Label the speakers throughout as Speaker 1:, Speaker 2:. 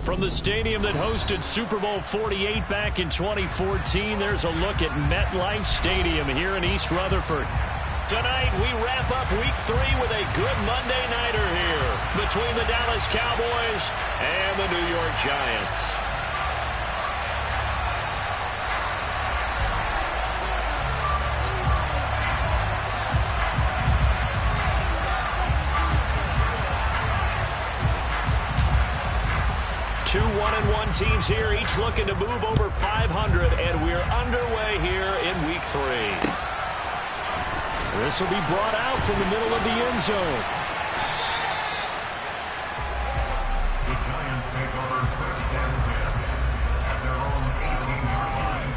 Speaker 1: From the stadium that hosted Super Bowl 48 back in 2014, there's a look at MetLife Stadium here in East Rutherford. Tonight, we wrap up Week 3 with a good Monday nighter here between the Dallas Cowboys and the New York Giants. Two 1-1 teams here, each looking to move over 500, and we're underway here in Week 3. This will be brought out from the middle of the end zone.
Speaker 2: The Giants take over first and 10 at their own 18-yard line.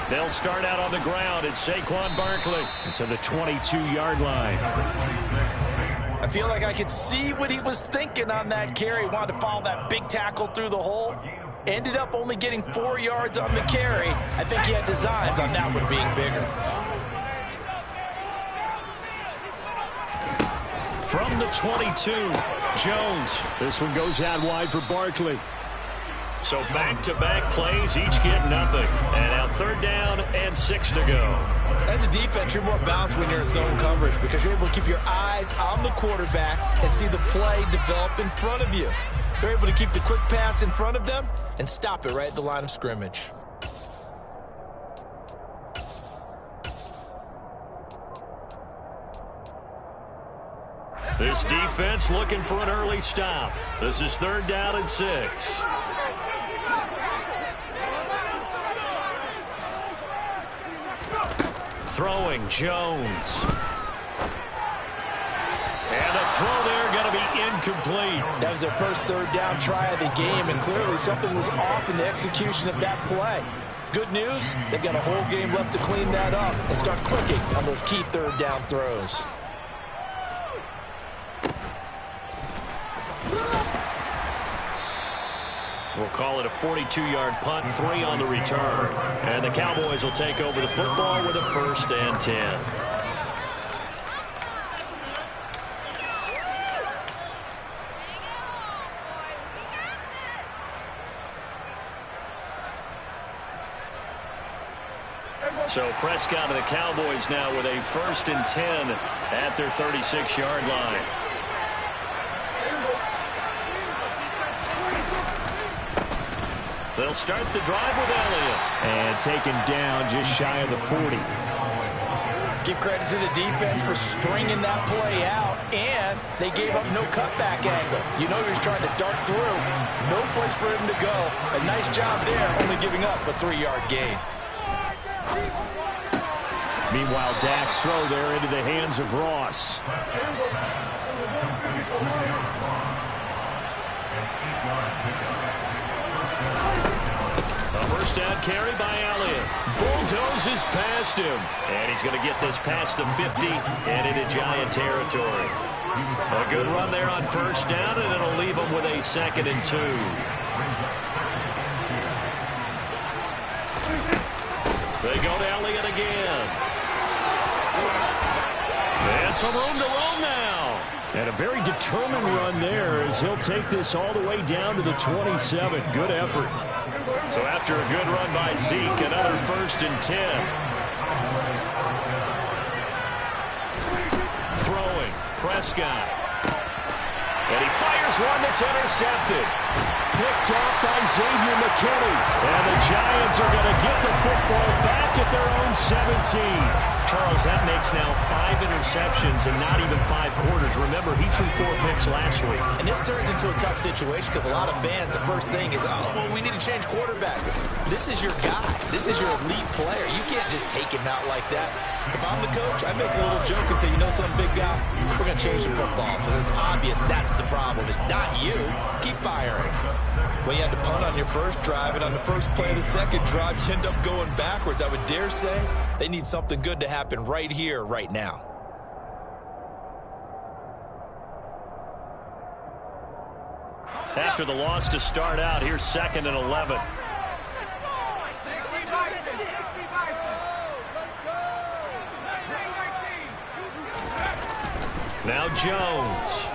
Speaker 1: They'll start out on the ground. It's Saquon Barkley to the 22-yard line.
Speaker 3: I feel like I could see what he was thinking on that carry. Wanted to follow that big tackle through the hole. Ended up only getting 4 yards on the carry. I think he had designs on that one being bigger.
Speaker 1: From the 22, Jones. This one goes out wide for Barkley. So back-to-back plays, each get nothing. And now 3rd down and 6 to go.
Speaker 3: As a defense, you're more balanced when you're in zone coverage because you're able to keep your eyes on the quarterback and see the play develop in front of you. They're able to keep the quick pass in front of them and stop it right at the line of scrimmage.
Speaker 1: This defense looking for an early stop. This is 3rd down and 6. Throwing, Jones. And the throw there going to be incomplete.
Speaker 3: That was their first 3rd down try of the game, and clearly something was off in the execution of that play. Good news, they've got a whole game left to clean that up and start clicking on those key 3rd down throws.
Speaker 1: We'll call it a 42-yard punt, 3 on the return. And the Cowboys will take over the football with a 1st and 10. So Prescott and the Cowboys now with a 1st and 10 at their 36-yard line. They'll start the drive with Elliott.
Speaker 4: And taken down just shy of the 40.
Speaker 3: Give credit to the defense for stringing that play out, and they gave up no cutback angle. You know he was trying to dart through. No place for him to go. A nice job there, only giving up a 3-yard gain.
Speaker 4: Meanwhile, Dak's throw there into the hands of Ross.
Speaker 1: A 1st down carry by Elliott. Bulldozes past him. And he's going to get this past the 50 and into Giant territory. A good run there on 1st down, and it'll leave him with a 2nd and 2. They go to Elliott again. And some room to roam now.
Speaker 4: And a very determined run there as he'll take this all the way down to the 27. Good effort.
Speaker 1: So after a good run by Zeke, another 1st and 10. Throwing, Prescott. And he fires one that's intercepted. Picked off by Xavier McKinney. And the Giants are going to get the football back at their own 17. Charles, that makes now 5 interceptions and not even 5 quarters. Remember, he threw 4 picks last week.
Speaker 3: And this turns into a tough situation because a lot of fans, the first thing is, oh, well, we need to change quarterbacks. This is your guy. This is your elite player. You can't just take him out like that. If I'm the coach, I make a little joke and say, you know something, big guy? We're going to change the football. So it's obvious that's the problem. It's not you. Keep firing. Well, you had to punt on your first drive, and on the first play of the second drive, you end up going backwards. I would dare say they need something good to happen right here, right now.
Speaker 1: After the loss to start out, here's 2nd and 11. Now Jones.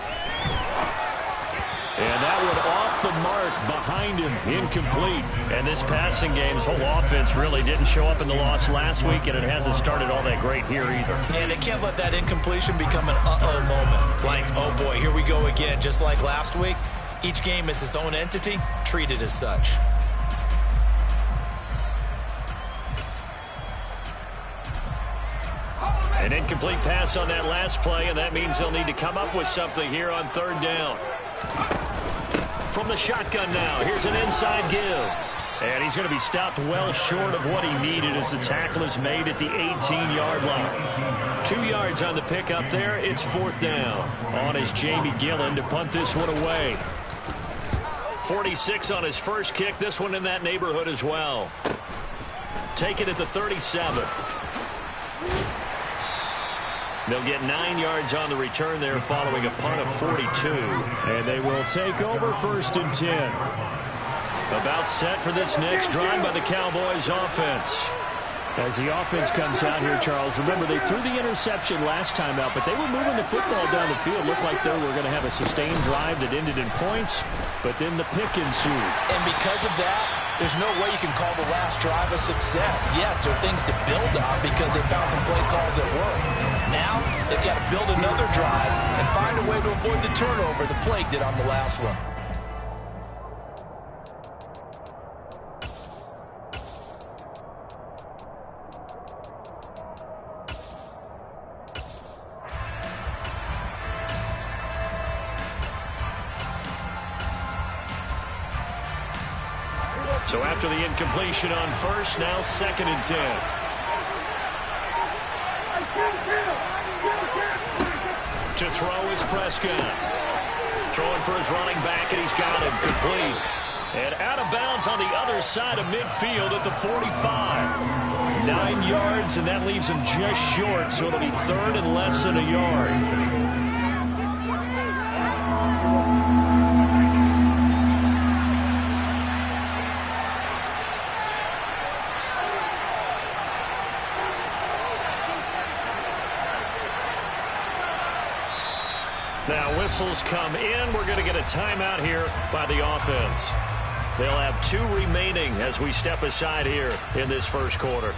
Speaker 1: And that one off the mark behind him, incomplete. And this passing game's whole offense really didn't show up in the loss last week, and it hasn't started all that great here either.
Speaker 3: And they can't let that incompletion become an uh-oh moment. Like, oh boy, here we go again, just like last week. Each game is its own entity, treated as such.
Speaker 1: An incomplete pass on that last play, and that means they'll need to come up with something here on 3rd down. From the shotgun now, here's an inside give. And he's going to be stopped well short of what he needed as the tackle is made at the 18-yard line. 2 yards on the pickup there. It's 4th down. On is Jamie Gillen to punt this one away. 46 on his first kick. This one in that neighborhood as well. Take it at the 37. They'll get 9 yards on the return there following a punt of 42. And they will take over 1st and 10. About set for this next drive by the Cowboys offense. As the offense comes out here, Charles, remember they threw the interception last time out, but they were moving the football down the field. Looked like they were going to have a sustained drive that ended in points, but then the pick ensued.
Speaker 3: And because of that, there's no way you can call the last drive a success. Yes, there are things to build on because they found some play calls that work. Now, they've got to build another drive and find a way to avoid the turnover the Plague did on the last one.
Speaker 1: So after the incompletion on 1st, now 2nd and 10. To throw is Prescott. Throwing for his running back, and he's got him complete. And out of bounds on the other side of midfield at the 45. 9 yards, and that leaves him just short, so it'll be 3rd and less than a yard. Now whistles come in. We're going to get a timeout here by the offense. They'll have 2 remaining as we step aside here in this first quarter.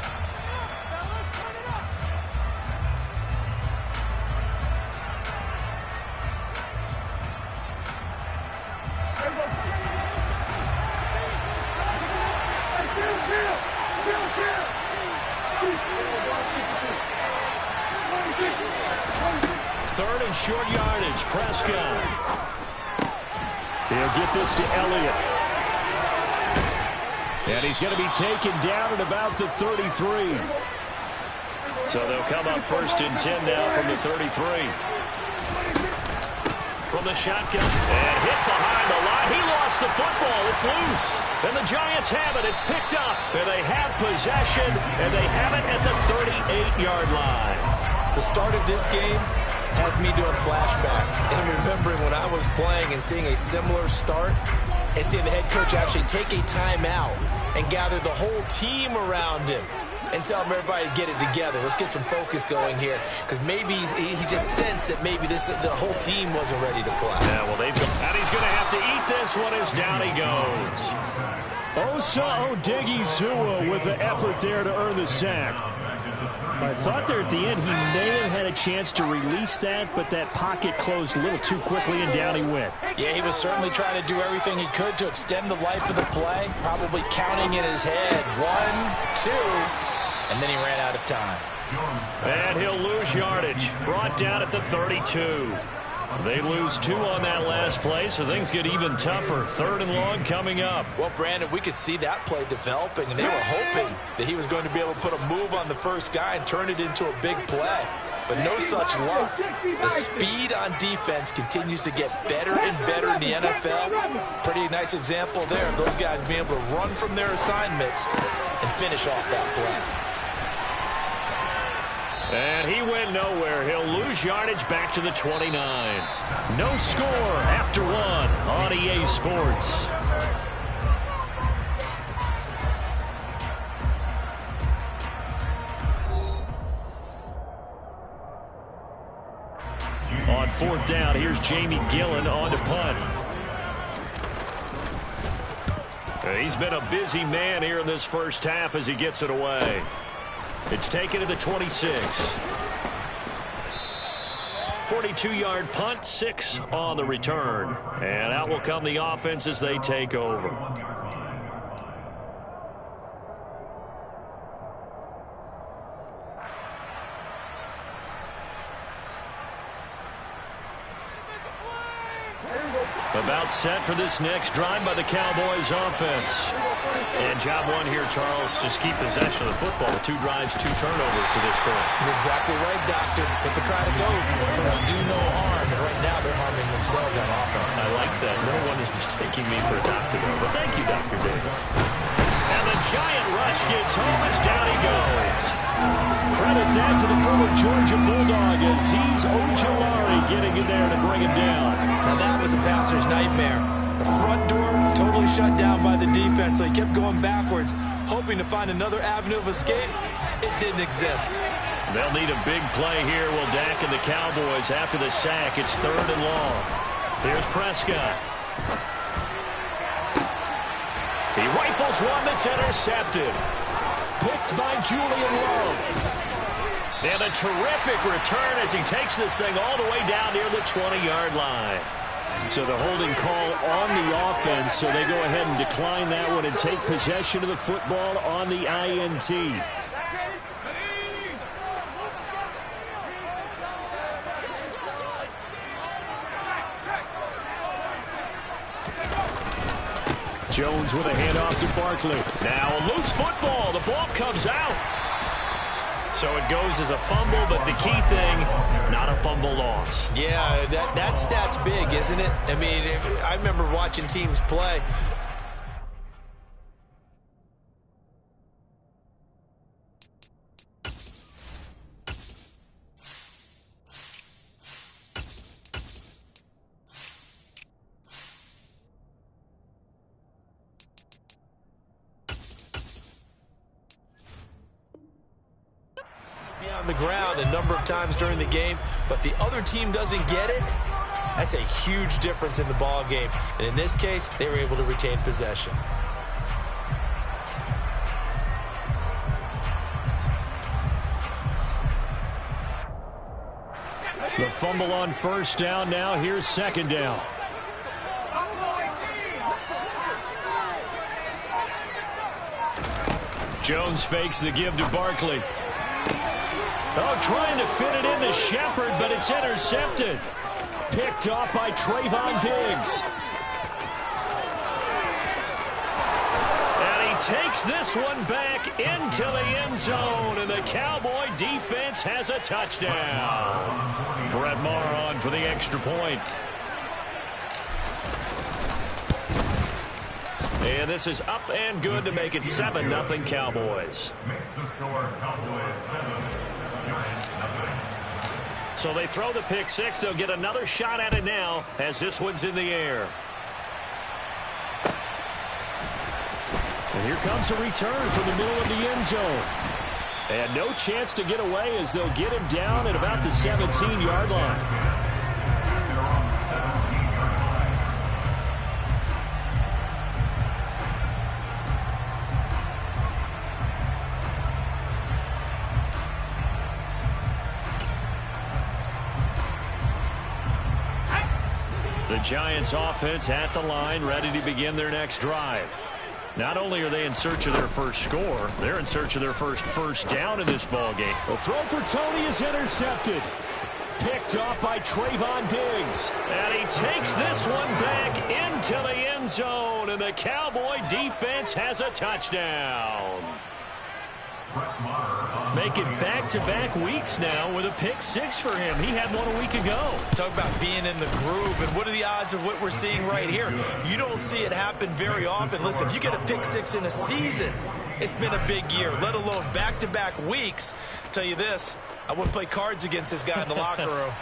Speaker 1: Third and short yardage, Prescott. He'll get this to Elliott. And he's going to be taken down at about the 33. So they'll come up 1st and 10 now from the 33. From the shotgun. And hit behind the line. He lost the football. It's loose. And the Giants have it. It's picked up. And they have possession. And they have it at the 38-yard line.
Speaker 3: The start of this game has me doing flashbacks and remembering when I was playing and seeing a similar start and seeing the head coach actually take a timeout and gather the whole team around him and tell everybody to get it together. Let's get some focus going here because maybe he just sensed that maybe the whole team wasn't ready to play.
Speaker 1: Yeah, well, and he's going to have to eat this one as down he goes.
Speaker 4: Osa Odighizuwa with the effort there to earn the sack. I thought there at the end he may have had a chance to release that, but that pocket closed a little too quickly, and down he went.
Speaker 3: Yeah, he was certainly trying to do everything he could to extend the life of the play, probably counting in his head 1, 2, and then he ran out of time.
Speaker 1: And he'll lose yardage. Brought down at the 32. They lose 2 on that last play, so things get even tougher. 3rd and long coming up.
Speaker 3: Well, Brandon, we could see that play developing, and they were hoping that he was going to be able to put a move on the first guy and turn it into a big play. But no such luck. The speed on defense continues to get better and better in the NFL. Pretty nice example there of those guys being able to run from their assignments and finish off that play.
Speaker 1: And he went nowhere. He'll lose yardage back to the 29. No score after 1 on EA Sports. On 4th down, here's Jamie Gillen on to punt. He's been a busy man here in this first half as he gets it away. It's taken to the 26. 42-yard punt, 6 on the return. And out will come the offense as they take over. About set for this next drive by the Cowboys offense. And job 1 here, Charles, just keep possession of the football. 2 drives, 2 turnovers to this point.
Speaker 3: You're exactly right, Doctor. Hippocratic oath. First, do no harm. And right now, they're harming themselves on offense.
Speaker 1: I like that. No one is mistaking me for a doctor, though. But thank you, Dr. Davis. And the giant rush gets home as down he goes.
Speaker 4: Credit that to the former Georgia Bulldog as he's Ojolari getting in there to bring him down.
Speaker 3: Now that was a passer's nightmare. The front door totally shut down by the defense, so he kept going backwards, hoping to find another avenue of escape. It didn't exist.
Speaker 1: They'll need a big play here, will Dak and the Cowboys after the sack. It's 3rd and long. Here's Prescott. He rifles one that's intercepted.
Speaker 4: Picked by Julian Love.
Speaker 1: And a terrific return as he takes this thing all the way down near the 20-yard line.
Speaker 4: So the holding call on the offense, so they go ahead and decline that one and take possession of the football on the INT. Jones with a handoff to Barkley.
Speaker 1: Now a loose football. The ball comes out. So it goes as a fumble, but the key thing, not a fumble loss.
Speaker 3: Yeah, that stat's big, isn't it? I mean, I remember watching teams play. On the ground a number of times during the game, but the other team doesn't get it. That's a huge difference in the ball game, and in this case they were able to retain possession.
Speaker 4: The fumble on 1st down. Now here's 2nd down.
Speaker 1: Jones fakes the give to Barkley. Oh, trying to fit it into Shepard, but it's intercepted.
Speaker 4: Picked off by Trayvon Diggs.
Speaker 1: And he takes this one back into the end zone, and the Cowboy defense has a touchdown. Brett Maher on for the extra point. And this is up and good to make it 7-0 Cowboys.
Speaker 2: Makes the score Cowboys 7, Giants 0.
Speaker 1: So they throw the pick 6. They'll get another shot at it now as this one's in the air.
Speaker 4: And here comes a return from the middle of the end zone. And no chance to get away as they'll get him down at about the 17-yard line. The Giants offense at the line, ready to begin their next drive.
Speaker 1: Not only are they in search of their first score, they're in search of their first down in this ball game.
Speaker 4: The throw for Tony is intercepted. Picked off by Trayvon Diggs.
Speaker 1: And he takes this one back into the end zone, and the Cowboy defense has a touchdown. Make it back-to-back weeks now with a pick six for him. He had one a week ago.
Speaker 3: Talk about being in the groove, and what are the odds of what we're seeing right here? You don't see it happen very often. Listen, if you get a pick six in a season, it's been a big year, let alone back-to-back weeks. I'll tell you this, I wouldn't play cards against this guy in the locker room.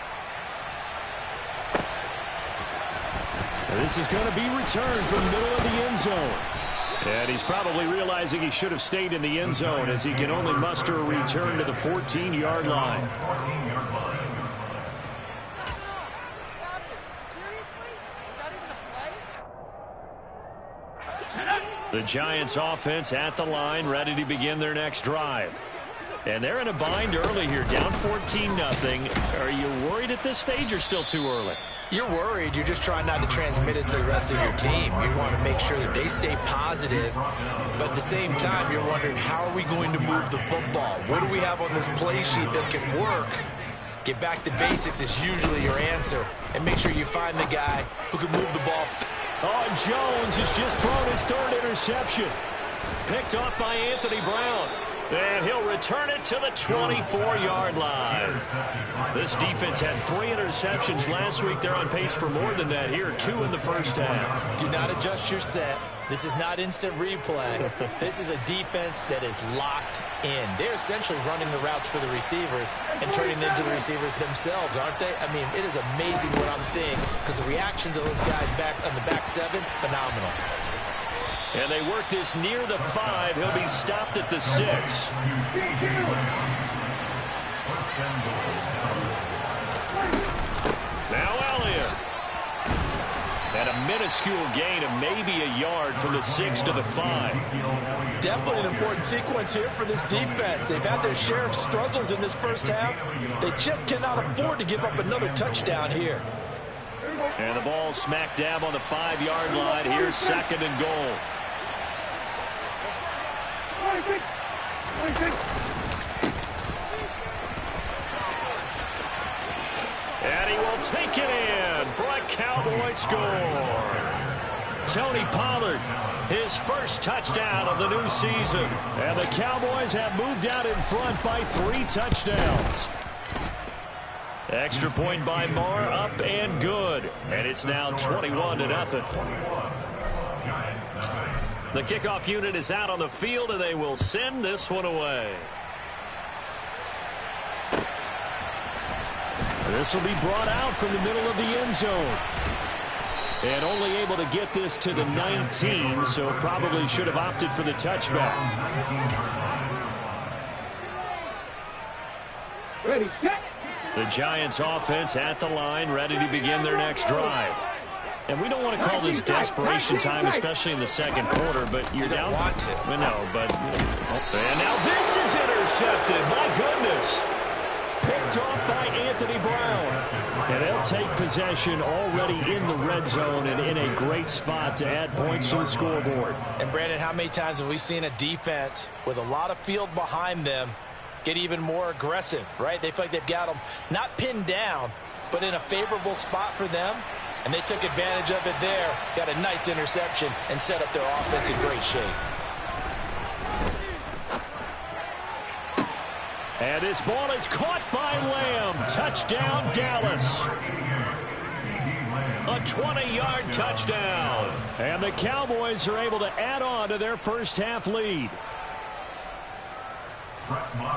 Speaker 4: This is going to be returned from the middle of the end zone.
Speaker 1: And he's probably realizing he should have stayed in the end zone as he can only muster a return to the 14-yard line. The Giants offense at the line, ready to begin their next drive. And they're in a bind early here, down 14-0. Are you worried at this stage or still too early?
Speaker 3: You're worried. You're just trying not to transmit it to the rest of your team. You want to make sure that they stay positive. But at the same time, you're wondering, how are we going to move the football? What do we have on this play sheet that can work? Get back to basics is usually your answer. And make sure you find the guy who can move the ball.
Speaker 4: Oh, Jones has just thrown his third interception.
Speaker 1: Picked off by Anthony Brown. And he'll return it to the 24-yard line. This defense had 3 interceptions last week. They're on pace for more than that here, 2 in the first half.
Speaker 3: Do not adjust your set. This is not instant replay. This is a defense that is locked in. They're essentially running the routes for the receivers and turning into the receivers themselves, aren't they? I mean, it is amazing what I'm seeing because the reactions of those guys back on the back 7, phenomenal.
Speaker 1: And they work this near the 5. He'll be stopped at the 6. Now Elliott. And a minuscule gain of maybe a yard from the 6 to the 5.
Speaker 3: Definitely an important sequence here for this defense. They've had their share of struggles in this first half. They just cannot afford to give up another touchdown here.
Speaker 1: And the ball smack dab on the 5-yard line. Here's 2nd and goal. And he will take it in for a Cowboy score. Tony Pollard, his first touchdown of the new season.
Speaker 4: And the Cowboys have moved out in front by 3 touchdowns.
Speaker 1: Extra point by Marr, up and good. And it's now 21-0. The kickoff unit is out on the field, and they will send this one away.
Speaker 4: This will be brought out from the middle of the end zone. And only able to get this to the 19, so probably should have opted for the touchback.
Speaker 2: Ready, set.
Speaker 1: The Giants offense at the line, ready to begin their next drive. And we don't want to call this desperation time, especially in the second quarter, but you're down.
Speaker 3: Want to.
Speaker 1: No, but... And now this is intercepted. My goodness.
Speaker 4: Picked off by Anthony Brown. And they'll take possession already in the red zone and in a great spot to add points to the scoreboard.
Speaker 3: And, Brandon, how many times have we seen a defense with a lot of field behind them get even more aggressive, right? They feel like they've got them not pinned down, but in a favorable spot for them. And they took advantage of it there, got a nice interception, and set up their offense in great shape.
Speaker 4: And this ball is caught by Lamb. Touchdown, Dallas.
Speaker 1: A 20-yard touchdown.
Speaker 4: And the Cowboys are able to add on to their first half lead.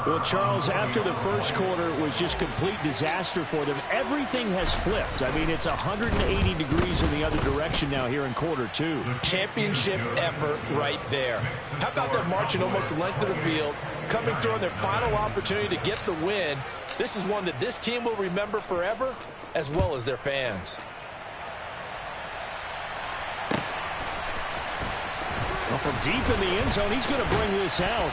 Speaker 4: Well, Charles, after the first quarter, it was just complete disaster for them. Everything has flipped. I mean, it's 180 degrees in the other direction now here in quarter 2.
Speaker 3: Championship effort right there. How about them marching almost the length of the field, coming through on their final opportunity to get the win? This is one that this team will remember forever, as well as their fans.
Speaker 4: Well, from deep in the end zone, he's going to bring this out.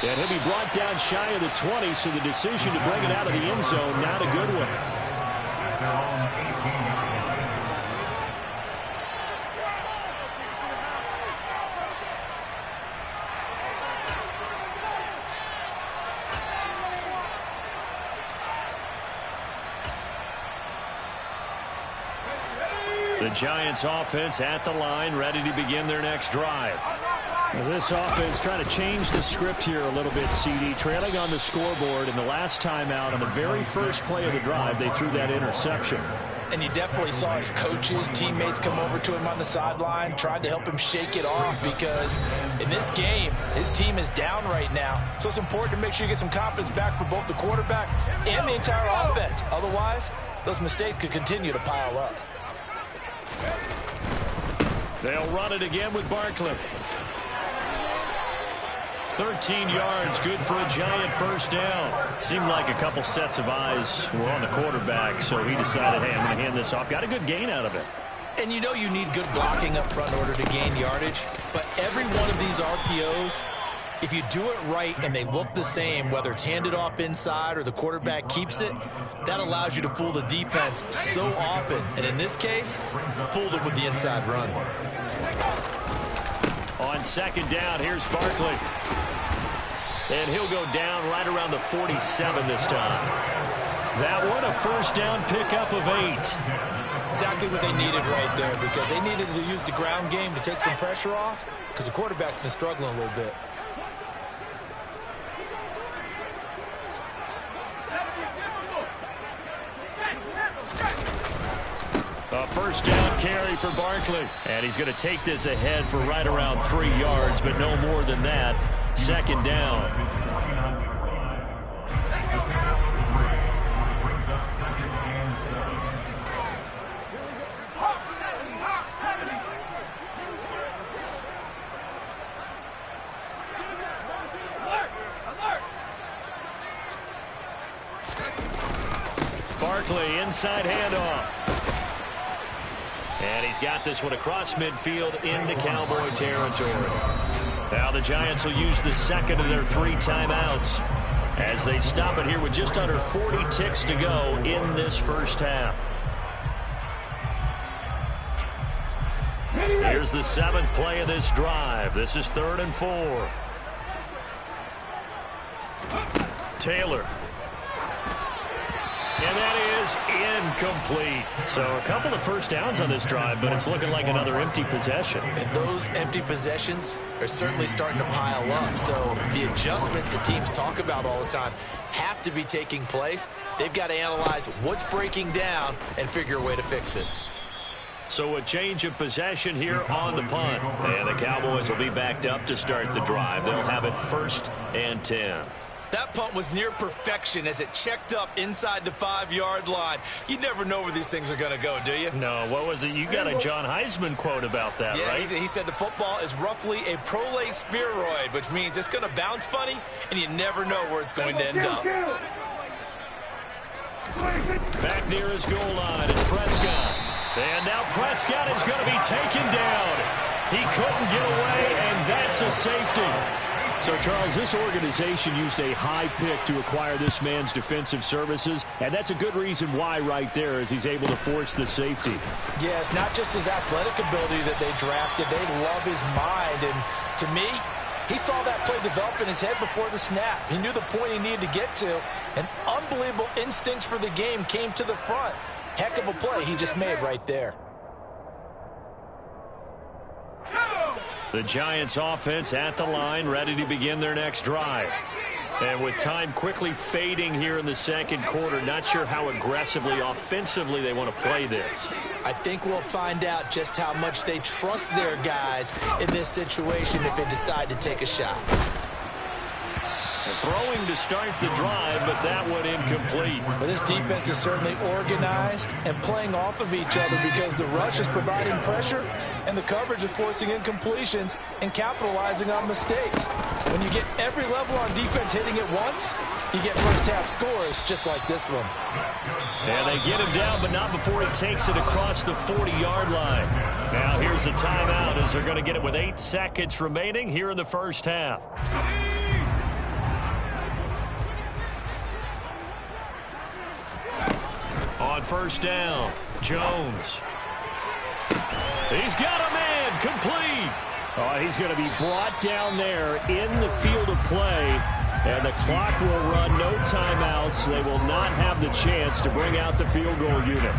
Speaker 4: And he'll be brought down shy of the 20, so the decision to bring it out of the end zone, not a good one.
Speaker 1: The Giants offense at the line, ready to begin their next drive.
Speaker 4: Well, this offense trying to change the script here a little bit, CD. Trailing on the scoreboard, in the last time out on the very first play of the drive, they threw that interception.
Speaker 3: And you definitely saw his coaches, teammates come over to him on the sideline, tried to help him shake it off because in this game, his team is down right now. So it's important to make sure you get some confidence back for both the quarterback and the entire offense. Otherwise, those mistakes could continue to pile up.
Speaker 1: They'll run it again with Barkley. 13 yards, good for a Giant first down. Seemed like a couple sets of eyes were on the quarterback, so he decided, hey, I'm going to hand this off. Got a good gain out of it.
Speaker 3: And you know you need good blocking up front in order to gain yardage, but every one of these RPOs, if you do it right and they look the same, whether it's handed off inside or the quarterback keeps it, that allows you to fool the defense so often. And in this case, fooled them with the inside run.
Speaker 1: On second down, here's Barkley. And he'll go down right around the 47 this time. That one, a first down pickup of 8.
Speaker 3: Exactly what they needed right there, because they needed to use the ground game to take some pressure off, because the quarterback's been struggling a little bit.
Speaker 1: A first down carry for Barkley. And he's going to take this ahead for right around 3 yards, but no more than that. Second down. Barkley, inside handoff. And he's got this one across midfield into Cowboy territory. Now the Giants will use the second of their 3 timeouts as they stop it here with just under 40 ticks to go in this first half. Here's the 7th play of this drive. This is 3rd and 4. Taylor. And that is incomplete. So a couple of first downs on this drive, but it's looking like another empty possession.
Speaker 3: And those empty possessions are certainly starting to pile up. So the adjustments that teams talk about all the time have to be taking place. They've got to analyze what's breaking down and figure a way to fix it.
Speaker 1: So a change of possession here on the punt. And the Cowboys will be backed up to start the drive. They'll have it 1st and 10.
Speaker 3: That punt was near perfection as it checked up inside the 5-yard line. You never know where these things are going to go, do you?
Speaker 1: No, what was it? You got a John Heisman quote about that,
Speaker 3: yeah,
Speaker 1: right?
Speaker 3: He said the football is roughly a prolate spheroid, which means it's going to bounce funny, and you never know where it's going to end up.
Speaker 1: Back near his goal line, it's Prescott. And now Prescott is going to be taken down. He couldn't get away, and that's a safety.
Speaker 4: So, Charles, this organization used a high pick to acquire this man's defensive services, and that's a good reason why right there as he's able to force the safety.
Speaker 3: Yeah, it's not just his athletic ability that they drafted. They love his mind, and to me, he saw that play develop in his head before the snap. He knew the point he needed to get to, and unbelievable instincts for the game came to the front. Heck of a play he just made right there.
Speaker 1: The Giants offense at the line, ready to begin their next drive. And with time quickly fading here in the second quarter, not sure how aggressively, offensively they want to play this.
Speaker 3: I think we'll find out just how much they trust their guys in this situation if they decide to take a shot.
Speaker 1: Throwing to start the drive, but that one incomplete.
Speaker 3: But this defense is certainly organized and playing off of each other because the rush is providing pressure and the coverage is forcing incompletions and capitalizing on mistakes. When you get every level on defense hitting it once, you get first-half scores just like this one.
Speaker 1: And they get him down, but not before he takes it across the 40-yard line. Now here's a timeout as they're going to get it with 8 seconds remaining here in the first half. On first down, Jones. He's got a man, complete.
Speaker 4: Oh, he's going to be brought down there in the field of play, and the clock will run, no timeouts. They will not have the chance to bring out the field goal unit.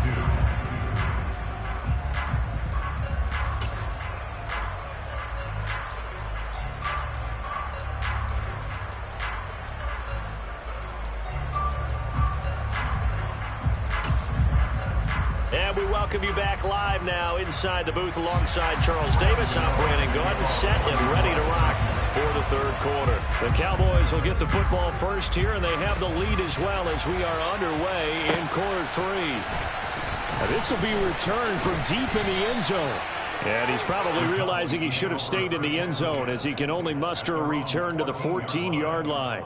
Speaker 1: We welcome you back live now inside the booth alongside Charles Davis. I'm Brandon Gordon, set and ready to rock for the third quarter. The Cowboys will get the football first here, and they have the lead as well as we are underway in quarter three.
Speaker 4: Now this will be returned from deep in the end zone. And he's probably realizing he should have stayed in the end zone as he can only muster a return to the 14-yard line.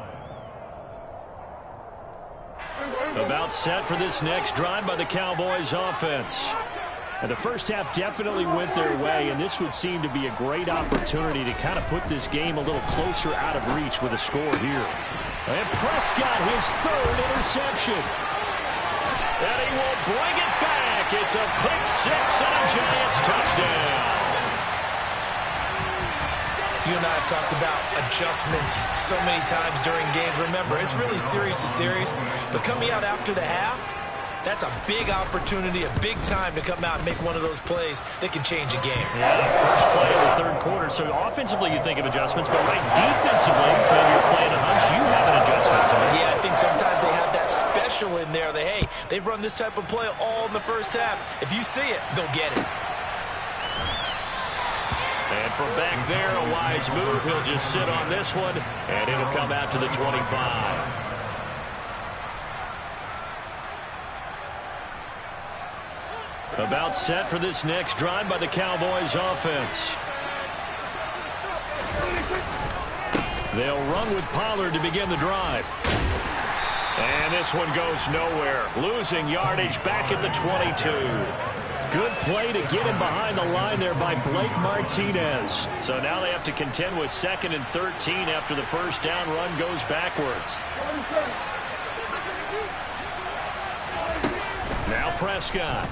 Speaker 4: About set for this next drive by the Cowboys offense. And the first half definitely went their way, and this would seem to be a great opportunity to kind of put this game a little closer out of reach with a score here. And Prescott, his third interception.
Speaker 1: And he will bring it back. It's a pick six and a Giants touchdown.
Speaker 3: You and I have talked about adjustments so many times during games. Remember, it's really series to series. But coming out after the half, that's a big opportunity, a big time to come out and make one of those plays that can change a game.
Speaker 1: Yeah, first play of the third quarter. So offensively you think of adjustments, but right defensively, when you're playing a hunch, you have an adjustment to make.
Speaker 3: Yeah, I think sometimes they have that special in there that, hey, they've run this type of play all in the first half. If you see it, go get it.
Speaker 1: And from back there, a wise move. He'll just sit on this one, and it'll come out to the 25. About set for this next drive by the Cowboys offense. They'll run with Pollard to begin the drive. And this one goes nowhere. Losing yardage back at the 22.
Speaker 4: Good play to get him behind the line there by Blake Martinez.
Speaker 1: So now they have to contend with 2nd and 13 after the first down run goes backwards. Now Prescott.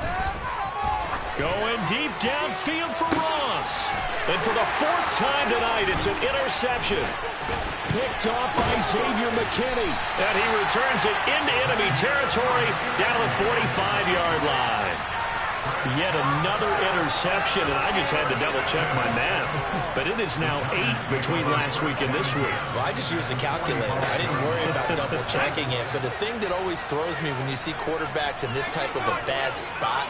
Speaker 1: Going deep downfield for Ross. And for the 4th time tonight, it's an interception.
Speaker 4: Picked off by Xavier McKinney.
Speaker 1: And he returns it into enemy territory down to the 45-yard line. Yet another interception, and I just had to double-check my math. But it is now 8 between last week and this week.
Speaker 3: Well, I just used the calculator. I didn't worry about double-checking it. But the thing that always throws me when you see quarterbacks in this type of a bad spot,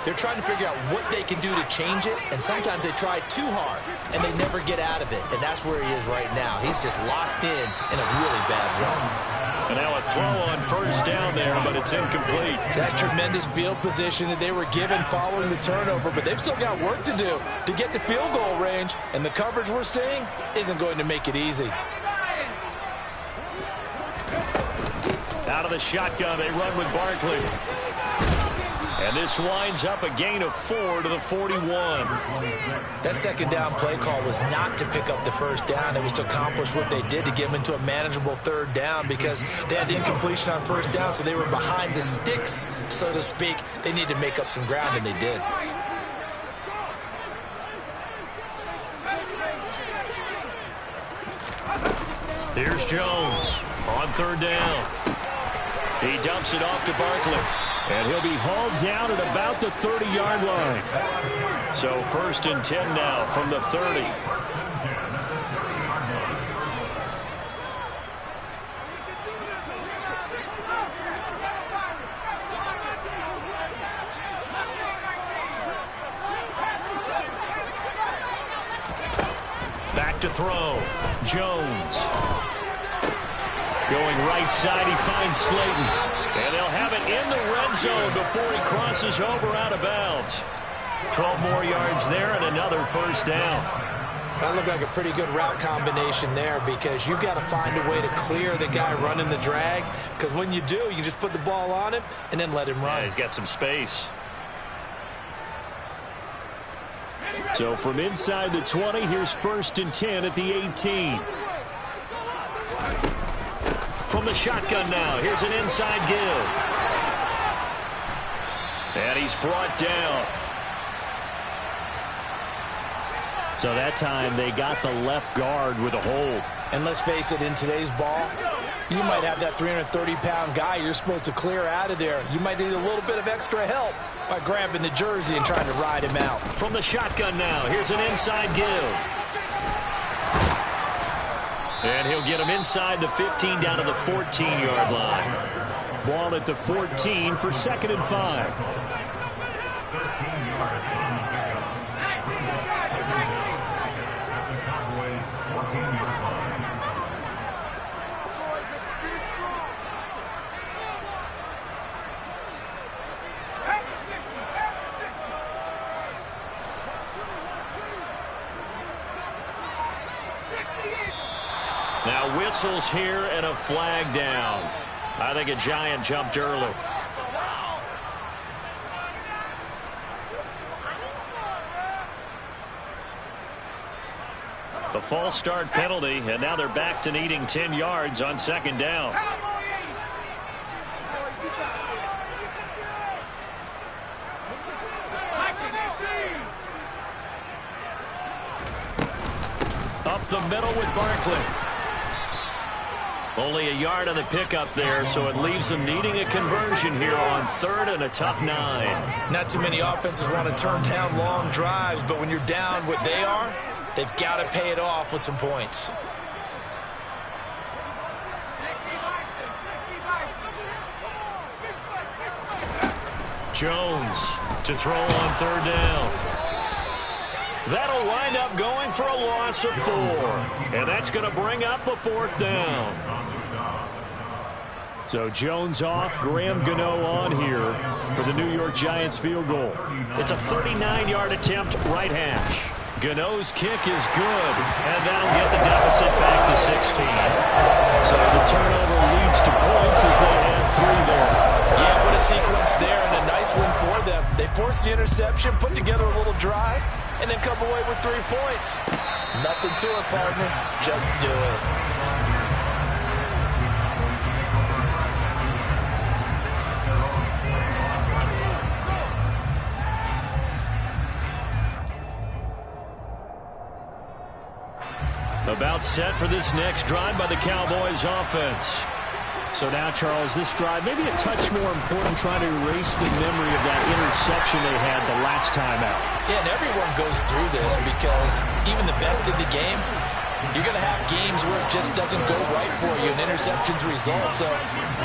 Speaker 3: they're trying to figure out what they can do to change it, and sometimes they try too hard, and they never get out of it. And that's where he is right now. He's just locked in a really bad run.
Speaker 1: And now a throw on first down there, but it's incomplete.
Speaker 3: That tremendous field position that they were given following the turnover, but they've still got work to do to get to field goal range, and the coverage we're seeing isn't going to make it easy.
Speaker 1: Out of the shotgun, they run with Barkley. And this winds up a gain of 4 to the 41.
Speaker 3: That second down play call was not to pick up the first down. It was to accomplish what they did to get them into a manageable third down because they had incompletion on first down, so they were behind the sticks, so to speak. They needed to make up some ground, and they did.
Speaker 1: Here's Jones on third down. He dumps it off to Barkley.
Speaker 4: And he'll be hauled down at about the 30-yard line.
Speaker 1: So 1st and 10 now from the 30. Back to throw. Jones. Going right side, he finds Slayton. And they'll have it in the red zone before he crosses over out of bounds. 12 more yards there and another first down.
Speaker 3: That looked like a pretty good route combination there because you've got to find a way to clear the guy running the drag, because when you do, you just put the ball on him and then let him run.
Speaker 1: Yeah, he's got some space.
Speaker 4: So from inside the 20, here's 1st and 10 at the 18.
Speaker 1: From the shotgun now, here's an inside give. And he's brought down.
Speaker 4: So that time they got the left guard with a hold.
Speaker 3: And let's face it, in today's ball, you might have that 330-pound guy you're supposed to clear out of there. You might need a little bit of extra help by grabbing the jersey and trying to ride him out.
Speaker 1: From the shotgun now, here's an inside give. And he'll get him inside the 15 down to the 14-yard line.
Speaker 4: Ball at the 14 for 2nd and 5.
Speaker 2: Cowboys 14-yard line.
Speaker 1: Now whistles here and a flag down. I think a Giant jumped early. The false start penalty, and now they're back to needing 10 yards on second down. Up the middle with Barkley. Only a yard on the pickup there, so it leaves them needing a conversion here on third and a tough 9.
Speaker 3: Not too many offenses want to turn down long drives, but when you're down what they are, they've got to pay it off with some points.
Speaker 1: Jones to throw on third down. That'll wind up going for a loss of 4. And that's going to bring up a 4th down.
Speaker 4: So Jones off, Graham Gano on here for the New York Giants field goal.
Speaker 1: It's a 39-yard attempt, right hash. Gano's kick is good, and that'll get the deficit back to 16. So the turnover leads to points as they add 3 there.
Speaker 3: Yeah, what a sequence there, and a nice win for them. They forced the interception, put together a little drive, and then come away with 3 points. Nothing to it, partner. Just do it.
Speaker 1: About set for this next drive by the Cowboys offense.
Speaker 4: So now, Charles, this drive maybe a touch more important, trying to erase the memory of that interception they had the last time out.
Speaker 3: Yeah, and everyone goes through this because even the best in the game, you're going to have games where it just doesn't go right for you, and interceptions result. So,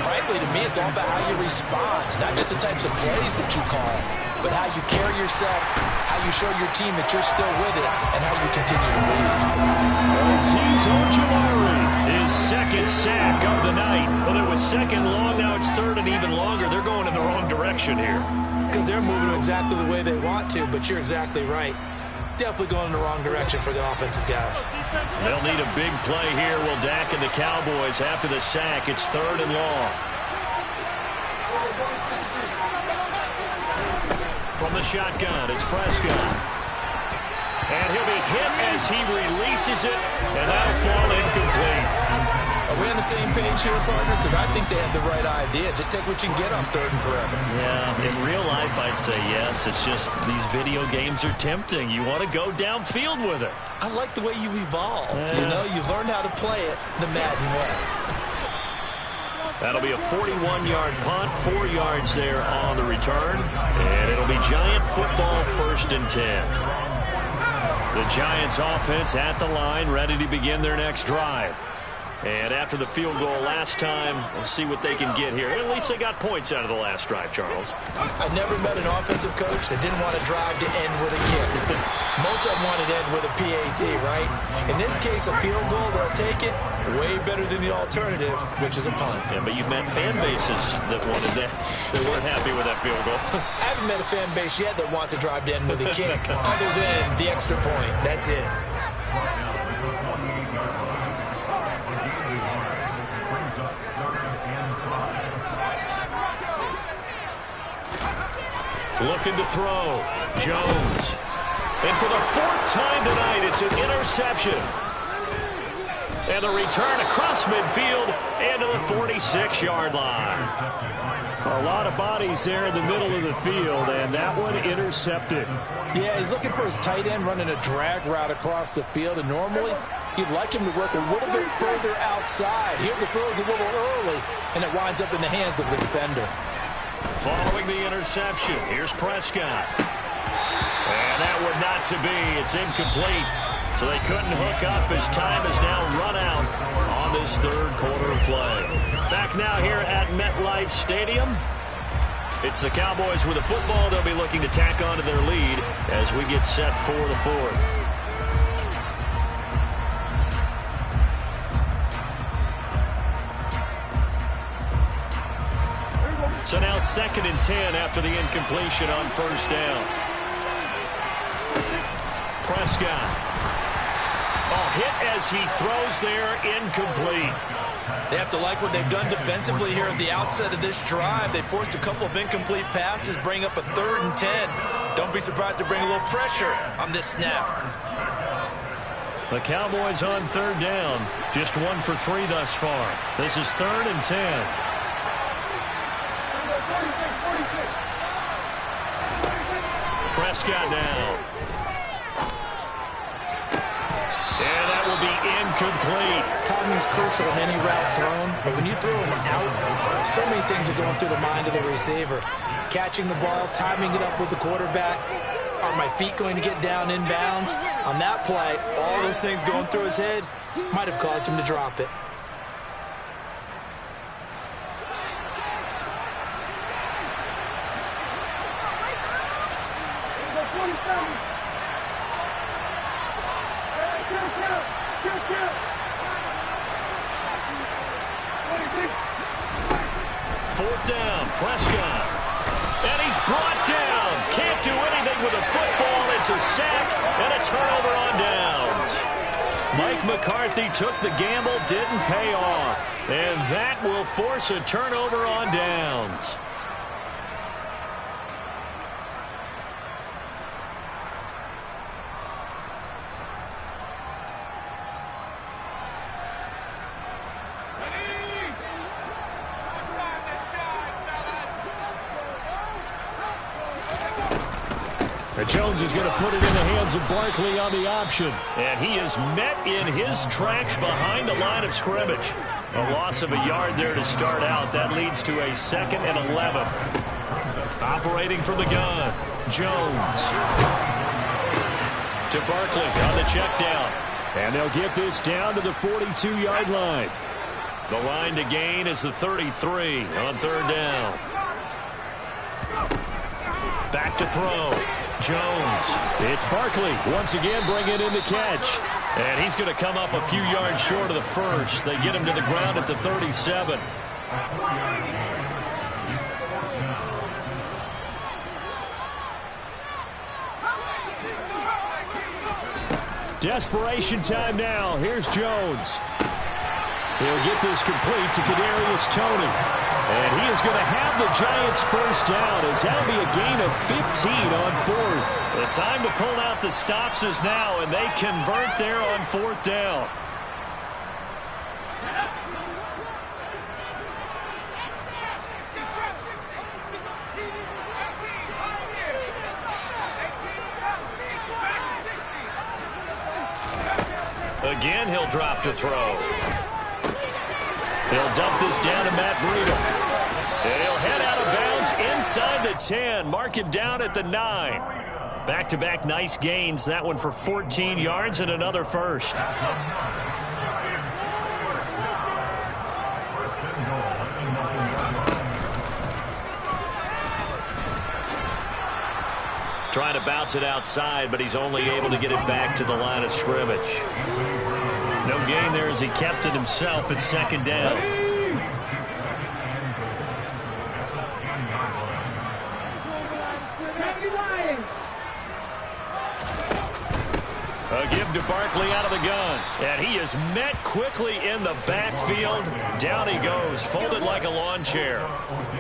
Speaker 3: frankly, to me, it's all about how you respond, not just the types of plays that you call, but how you carry yourself, how you show your team that you're still with it, and how you continue to lead.
Speaker 1: Azeez Ojulari, his second sack of the night. Well, it was second long, now it's third and even longer. They're going in the wrong direction here.
Speaker 3: Because they're moving exactly the way they want to, but you're exactly right. Definitely going in the wrong direction for the offensive guys.
Speaker 1: They'll need a big play here. Will Dak and the Cowboys after the sack. It's third and long. From the shotgun, it's Prescott. And he'll be hit as he releases it, and that'll fall incomplete.
Speaker 3: Are we on the same page here, partner? Because I think they have the right idea. Just take what you can get on third and forever.
Speaker 1: Yeah, in real life, I'd say yes. It's just these video games are tempting. You want to go downfield with it.
Speaker 3: I like the way you evolved. Yeah. You know, you've learned how to play it the Madden way.
Speaker 1: That'll be a 41-yard punt, 4 yards there on the return. And it'll be Giant football, 1st and 10. The Giants offense at the line, ready to begin their next drive. And after the field goal last time, we'll see what they can get here. At least they got points out of the last drive, Charles.
Speaker 3: I've never met an offensive coach that didn't want to drive to end with a kick. Most of them wanted to end with a PAT, right? In this case, a field goal, they'll take it. Way better than the alternative, which is a punt.
Speaker 1: Yeah, but you've met fan bases that wanted that. They weren't happy with that field goal.
Speaker 3: I haven't met a fan base yet that wants to drive to end with a kick, other than the extra point. That's it.
Speaker 1: Looking to throw. Jones. And for the 4th time tonight, it's an interception. And the return across midfield and to the 46-yard line.
Speaker 4: A lot of bodies there in the middle of the field, and that one intercepted.
Speaker 3: Yeah, he's looking for his tight end running a drag route across the field, and normally you'd like him to work a little bit further outside. Here the throw is a little early, and it winds up in the hands of the defender.
Speaker 1: Following the interception, here's Prescott. And that were not to be. It's incomplete. So they couldn't hook up as time has now run out on this third quarter of play. Back now here at MetLife Stadium. It's the Cowboys with the football. They'll be looking to tack on to their lead as we get set for the 4th. So now 2nd and 10 after the incompletion on first down. Prescott. Oh, hit as he throws there, incomplete.
Speaker 3: They have to like what they've done defensively here at the outset of this drive. They forced a couple of incomplete passes, bring up a 3rd and 10. Don't be surprised to bring a little pressure on this snap.
Speaker 1: The Cowboys on 3rd down. Just 1 for 3 thus far. This is 3rd and 10. Prescott down. And that will be incomplete.
Speaker 3: Timing is crucial in any route thrown, but when you throw an out, so many things are going through the mind of the receiver. Catching the ball, timing it up with the quarterback. Are my feet going to get down inbounds? On that play, all those things going through his head might have caused him to drop it.
Speaker 1: Fourth down, Prescott. And he's brought down. Can't do anything with a football. It's a sack and a turnover on downs. Mike McCarthy took the gamble, didn't pay off. And that will force a turnover on downs. Jones is going to put it in the hands of Barkley on the option. And he is met in his tracks behind the line of scrimmage. A loss of a yard there to start out. That leads to a 2nd and 11. Operating from the gun, Jones. To Barkley on the check down. And they'll get this down to the 42-yard line. The line to gain is the 33 on 3rd down. Back to throw. Jones. It's Barkley once again bringing in the catch. And he's going to come up a few yards short of the first. They get him to the ground at the 37. Desperation time now. Here's Jones. He'll get this complete to Kadarius Toney. And he is going to have the Giants first down as that'll be a gain of 15 on 4th. The time to pull out the stops is now, and they convert there on 4th down. Again, he'll drop to throw. He'll dump this down to Matt Breida. And he'll head out of bounds inside the 10. Mark it down at the 9. Back-to-back nice gains. That one for 14 yards and another first. Trying to bounce it outside, but he's only able to get it back to the line of scrimmage. No gain there as he kept it himself at 2nd down. A give to Barkley out of the gun. And he is met quickly in the backfield. Down he goes, folded like a lawn chair.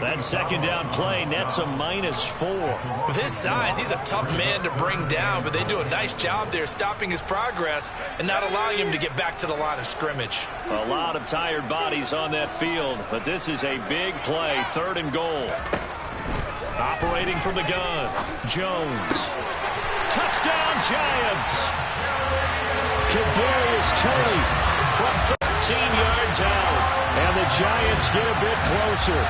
Speaker 1: That 2nd down play nets a -4.
Speaker 3: With his size, he's a tough man to bring down, but they do a nice job there stopping his progress and not allowing him to get back to the line of scrimmage.
Speaker 1: A lot of tired bodies on that field, but this is a big play, 3rd and goal. Operating from the gun, Jones. Touchdown, Giants! Kadarius Toney from 13 yards out. And the Giants get a bit closer.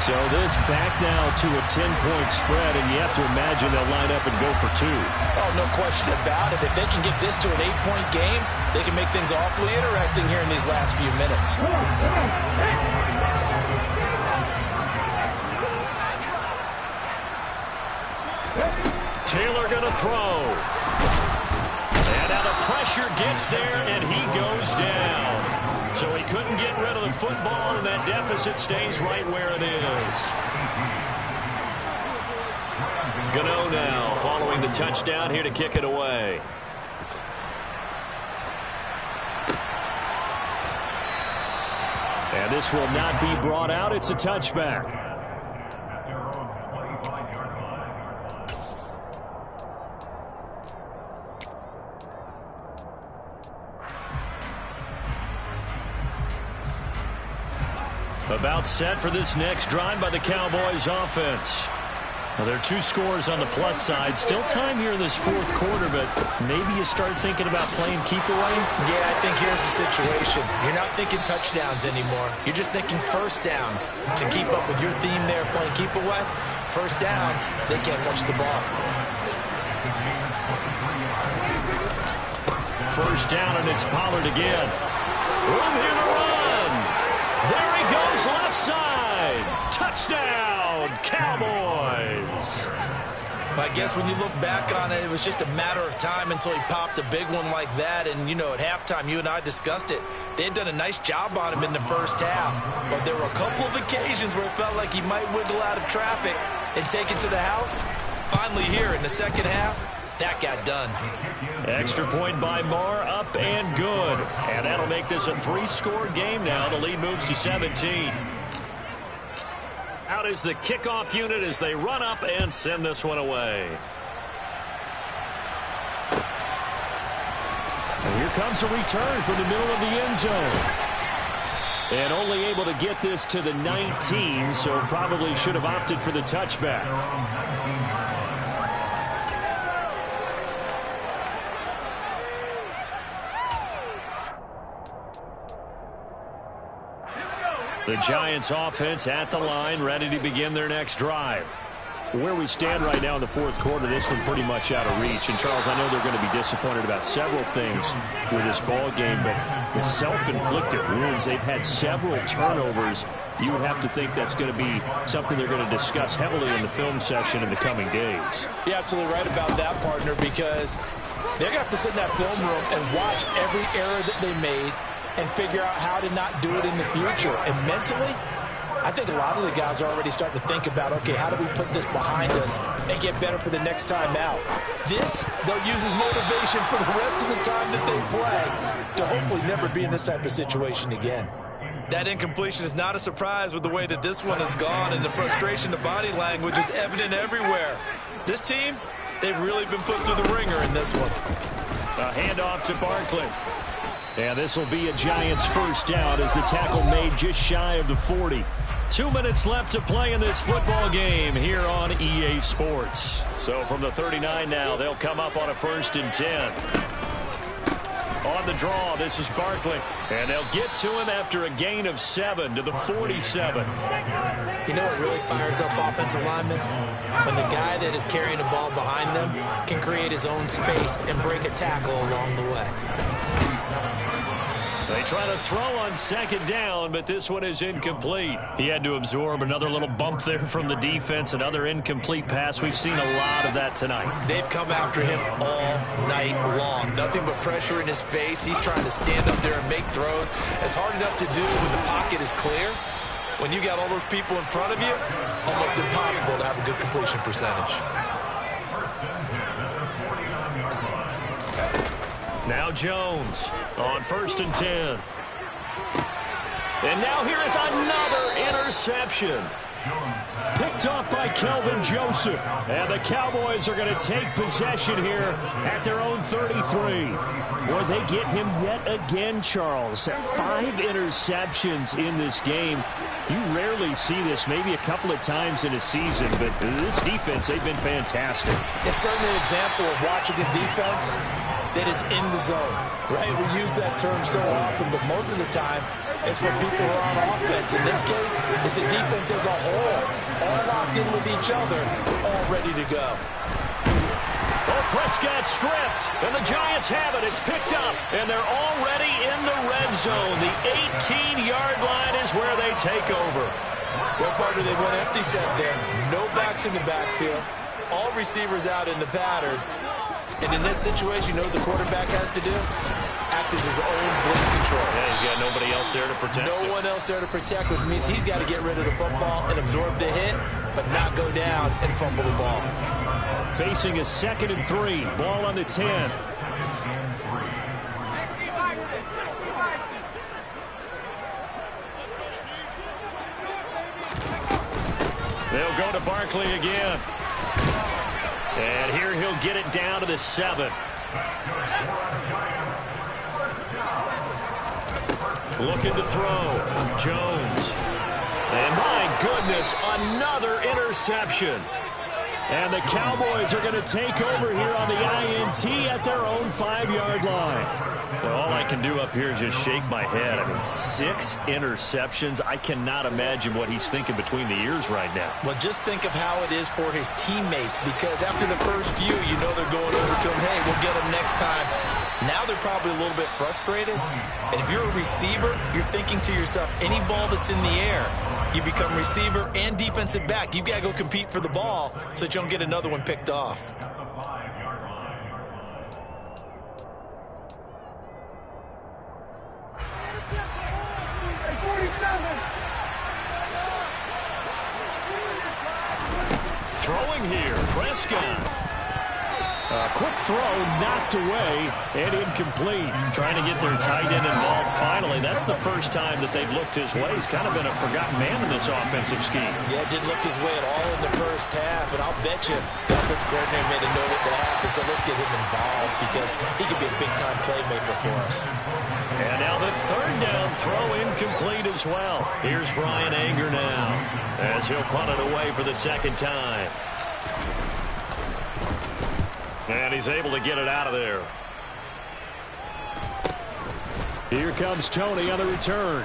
Speaker 1: So this back now to a 10-point spread, and you have to imagine they'll line up and go for 2.
Speaker 3: Oh, no question about it. If they can get this to an 8-point game, they can make things awfully interesting here in these last few minutes.
Speaker 1: Taylor going to throw. And now the pressure gets there, and he goes down. So he couldn't get rid of the football, and that deficit stays right where it is. Gano now following the touchdown here to kick it away. And this will not be brought out. It's a touchback. About set for this next drive by the Cowboys offense. Well, there are 2 scores on the plus side. Still time here in this fourth quarter, but maybe you start thinking about playing keep away?
Speaker 3: Yeah, I think here's the situation. You're not thinking touchdowns anymore. You're just thinking first downs. To keep up with your theme there, playing keep away, first downs, they can't touch the ball.
Speaker 1: First down, and it's Pollard again. Room here to run. There he goes, left side. Touchdown, Cowboys.
Speaker 3: I guess when you look back on it, it was just a matter of time until he popped a big one like that. And, you know, at halftime, you and I discussed it. They had done a nice job on him in the first half. But there were a couple of occasions where it felt like he might wiggle out of traffic and take it to the house. Finally here in the second half, that got done.
Speaker 1: Extra point by Marr, up and good. And that'll make this a 3-score game now. The lead moves to 17. Out is the kickoff unit as they run up and send this one away. And here comes a return from the middle of the end zone. And only able to get this to the 19, so probably should have opted for the touchback. The Giants offense at the line, ready to begin their next drive. Where we stand right now in the fourth quarter, this one pretty much out of reach. And, Charles, I know they're going to be disappointed about several things with this ball game, but the self-inflicted wounds, they've had several turnovers. You would have to think that's going to be something they're going to discuss heavily in the film section in the coming days.
Speaker 3: You're absolutely right about that, partner, because they're going to have to sit in that film room and watch every error that they made and figure out how to not do it in the future. And mentally, I think a lot of the guys are already starting to think about, okay, how do we put this behind us and get better for the next time out? This, they'll use as motivation for the rest of the time that they play to hopefully never be in this type of situation again. That incompletion is not a surprise with the way that this one has gone, and the frustration, the body language is evident everywhere. This team, they've really been put through the ringer in this one.
Speaker 1: A handoff to Barkley. And this will be a Giants first down as the tackle made just shy of the 40. 2 minutes left to play in this football game here on EA Sports. So from the 39 now, they'll come up on a 1st and 10. On the draw, this is Barkley. And they'll get to him after a gain of 7 to the 47.
Speaker 3: You know what really fires up offensive linemen? When the guy that is carrying the ball behind them can create his own space and break a tackle along the way.
Speaker 1: They try to throw on 2nd down, but this one is incomplete. He had to absorb another little bump there from the defense, another incomplete pass. We've seen a lot of that tonight.
Speaker 3: They've come after him all night long. Nothing but pressure in his face. He's trying to stand up there and make throws. It's hard enough to do when the pocket is clear. When you got all those people in front of you, almost impossible to have a good completion percentage.
Speaker 1: Now Jones on 1st and 10. And now here is another interception. Picked off by Kelvin Joseph. And the Cowboys are going to take possession here at their own 33. Boy, they get him yet again, Charles. 5 interceptions in this game. You rarely see this, maybe a couple of times in a season, but this defense, they've been fantastic.
Speaker 3: It's certainly an example of watching a defense that is in the zone, right? We use that term so often, but most of the time, it's for people who are on offense. In this case, it's the defense as a whole, all locked in with each other, all ready to go.
Speaker 1: Oh, Prescott stripped, and the Giants have it. It's picked up, and they're already in the red zone. The 18-yard line is where they take over.
Speaker 3: Well, partner, they went empty set there. No backs in the backfield. All receivers out in the pattern. And in this situation, you know what the quarterback has to do? Act as his own blitz control. control.
Speaker 1: Yeah, he's got nobody else there to protect him.
Speaker 3: No one else there to protect, which means he's got to get rid of the football and absorb the hit, but not go down and fumble the ball.
Speaker 4: Facing a 2nd and 3. Ball on the 10.
Speaker 1: They'll go to Barkley again. And here he'll get it down to the 7. Looking to throw. Jones. And my goodness, another interception.
Speaker 4: And the Cowboys are going to take over here on the INT at their own 5-yard line.
Speaker 1: Well, all I can do up here is just shake my head. I mean, 6 interceptions. I cannot imagine what he's thinking between the ears right now.
Speaker 3: Well, just think of how it is for his teammates, because after the first few, you know they're going over to him, hey, we'll get him next time. Now they're probably a little bit frustrated. And if you're a receiver, you're thinking to yourself, any ball that's in the air, you become receiver and defensive back. You've got to go compete for the ball so that you don't get another one picked off.
Speaker 1: Throwing here, Prescott.
Speaker 4: Quick throw, knocked away, and incomplete.
Speaker 1: Trying to get their tight end involved finally. That's the first time that they've looked his way. He's kind of been a forgotten man in this offensive scheme.
Speaker 3: Yeah, didn't look his way at all in the first half, and I'll bet you the offensive coordinator made a note at the half and said, let's get him involved because he could be a big-time playmaker for us.
Speaker 1: And now the 3rd down throw incomplete as well. Here's Brian Anger now as he'll punt it away for the 2nd time. And he's able to get it out of there.
Speaker 4: Here comes Tony on the return.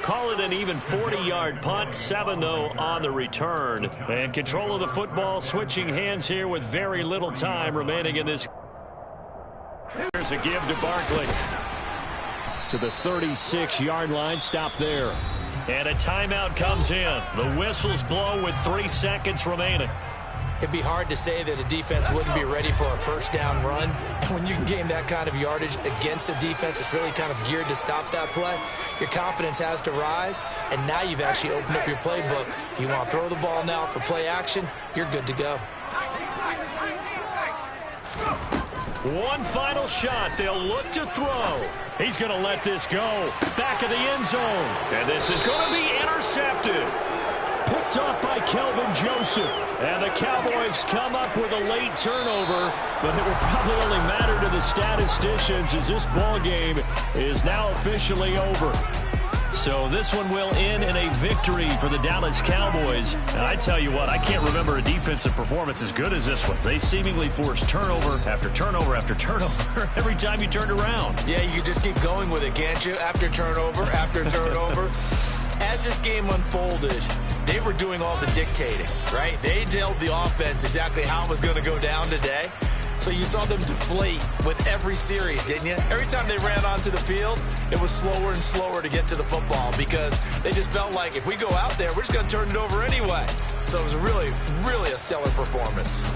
Speaker 1: Call it an even 40-yard punt. 7, though, on the return. And control of the football switching hands here with very little time remaining in this. Here's a give to Barkley.
Speaker 4: To the 36-yard line. Stop there.
Speaker 1: And a timeout comes in. The whistles blow with 3 seconds remaining.
Speaker 3: It'd be hard to say that a defense wouldn't be ready for a 1st down run. And when you can gain that kind of yardage against a defense that's really kind of geared to stop that play, your confidence has to rise. And now you've actually opened up your playbook. If you want to throw the ball now for play action, you're good to go.
Speaker 1: One final shot. They'll look to throw. He's going to let this go. Back of the end zone. And this is going to be intercepted.
Speaker 4: Picked off by Kelvin Joseph.
Speaker 1: And the Cowboys come up with a late turnover, but it will probably only matter to the statisticians as this ball game is now officially over. So this one will end in a victory for the Dallas Cowboys. And I tell you what, I can't remember a defensive performance as good as this one. They seemingly forced turnover after turnover after turnover every time you turned around.
Speaker 3: Yeah, you can just keep going with it, can't you? After turnover, after turnover. As this game unfolded, they were doing all the dictating, right? They told the offense exactly how it was going to go down today. So you saw them deflate with every series, didn't you? Every time they ran onto the field, it was slower and slower to get to the football because they just felt like if we go out there, we're just going to turn it over anyway. So it was really, really a stellar performance.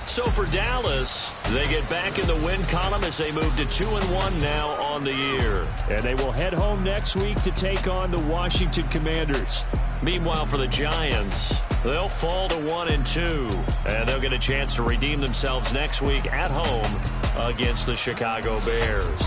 Speaker 1: So for Dallas, they get back in the win column as they move to 2-1 now on the year.
Speaker 4: And they will head home next week to take on the Washington Commanders.
Speaker 1: Meanwhile, for the Giants, they'll fall to 1-2. And they'll get a chance to redeem themselves next week at home against the Chicago Bears.